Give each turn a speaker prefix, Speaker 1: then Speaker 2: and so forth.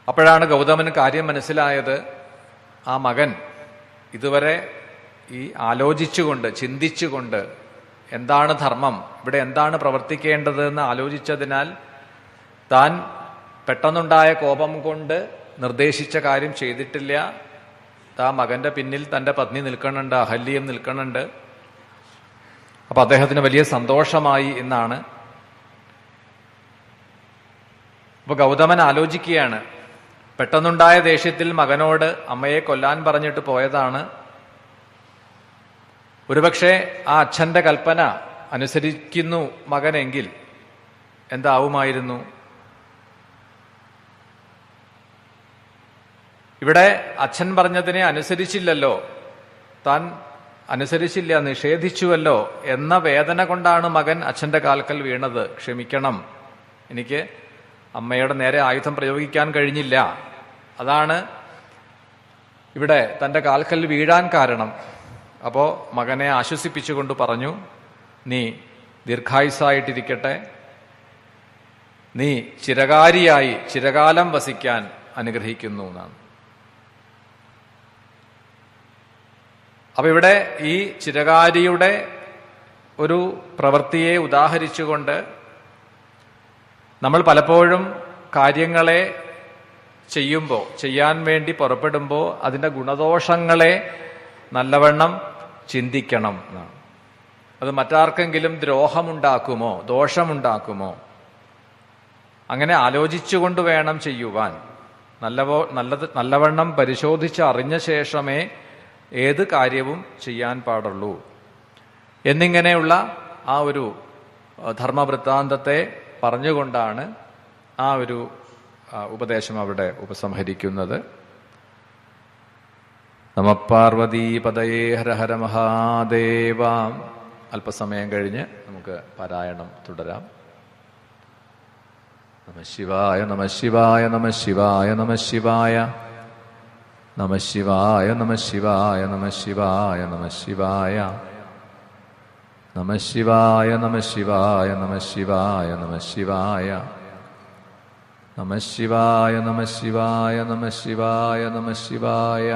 Speaker 1: അപ്പോഴാണ് ഗൗതമന് കാര്യം മനസ്സിലായത്. ആ മകൻ ഇതുവരെ ഈ ആലോചിച്ചുകൊണ്ട്, ചിന്തിച്ചുകൊണ്ട് എന്താണ് ധർമ്മം, ഇവിടെ എന്താണ് പ്രവർത്തിക്കേണ്ടത് എന്ന് ആലോചിച്ചതിനാൽ താൻ പെട്ടെന്നുണ്ടായ കോപം കൊണ്ട് നിർദ്ദേശിച്ച കാര്യം ചെയ്തിട്ടില്ല. ആ മകന്റെ പിന്നിൽ തൻ്റെ പത്നി നിൽക്കണുണ്ട്, അഹല്യയും നിൽക്കണുണ്ട്. അപ്പൊ അദ്ദേഹത്തിന് വലിയ സന്തോഷമായി എന്നാണ്. അപ്പൊ ഗൗതമൻ ആലോചിക്കുകയാണ്, പെട്ടെന്നുണ്ടായ ദേഷ്യത്തിൽ മകനോട് അമ്മയെ കൊല്ലാൻ പറഞ്ഞിട്ട് പോയതാണ്. ഒരുപക്ഷെ ആ അച്ഛന്റെ കൽപ്പന അനുസരിക്കുന്നു മകനെങ്കിൽ എന്താവുമായിരുന്നു? ഇവിടെ അച്ഛൻ പറഞ്ഞതിനെ അനുസരിച്ചില്ലല്ലോ, താൻ അനുസരിച്ചില്ല, നിഷേധിച്ചുവല്ലോ എന്ന വേദന കൊണ്ടാണ് മകൻ അച്ഛന്റെ കാൽക്കൽ വീണത്. ക്ഷമിക്കണം, എനിക്ക് അമ്മയുടെ നേരെ ആയുധം പ്രയോഗിക്കാൻ കഴിഞ്ഞില്ല. അതാണ് ഇവിടെ തൻ്റെ കാൽക്കൽ വീഴാൻ കാരണം. അപ്പോൾ മകനെ ആശ്വസിപ്പിച്ചുകൊണ്ട് പറഞ്ഞു, നീ ദീർഘായുസ്സായിട്ടിരിക്കട്ടെ, നീ ചിരകാരിയായി ചിരകാലം വസിക്കാൻ അനുഗ്രഹിക്കുന്നു എന്നാണ്. അപ്പൊ ഇവിടെ ഈ ചിരകാരിയുടെ ഒരു പ്രവൃത്തിയെ ഉദാഹരിച്ചുകൊണ്ട് നമ്മൾ പലപ്പോഴും കാര്യങ്ങളെ ചെയ്യുമ്പോൾ, ചെയ്യാൻ വേണ്ടി പുറപ്പെടുമ്പോൾ അതിൻ്റെ ഗുണദോഷങ്ങളെ നല്ലവണ്ണം ചിന്തിക്കണം എന്നാണ്. അത് മറ്റാർക്കെങ്കിലും ദ്രോഹമുണ്ടാക്കുമോ, ദോഷമുണ്ടാക്കുമോ, അങ്ങനെ ആലോചിച്ചുകൊണ്ട് വേണം ചെയ്യുവാൻ. നല്ലവണ്ണം പരിശോധിച്ച് അറിഞ്ഞ ശേഷമേ ഏത് കാര്യവും ചെയ്യാൻ പാടുള്ളൂ എന്നിങ്ങനെയുള്ള ആ ഒരു ധർമ്മവൃത്താന്തത്തെ പറഞ്ഞുകൊണ്ടാണ് ആ ഒരു ഉപദേശം അവിടെ ഉപസംഹരിക്കുന്നത്. നമഃ പാർവതീപതയേ ഹര ഹര മഹാദേവ. അല്പസമയം കഴിഞ്ഞ് നമുക്ക് പാരായണം തുടരാം. നമഃ ശിവായ നമഃ ശിവായ നമഃ ശിവായ നമഃ ശിവായ നമഃ ശിവായ നമഃ ശിവായ നമഃ ശിവായ നമഃ ശിവായ നമഃ ശിവായ നമഃ ശിവായ നമഃ ശിവായ നമഃ ശിവായ നമഃ ശിവായ നമഃ ശിവായ നമഃ ശിവായ നമഃ ശിവായ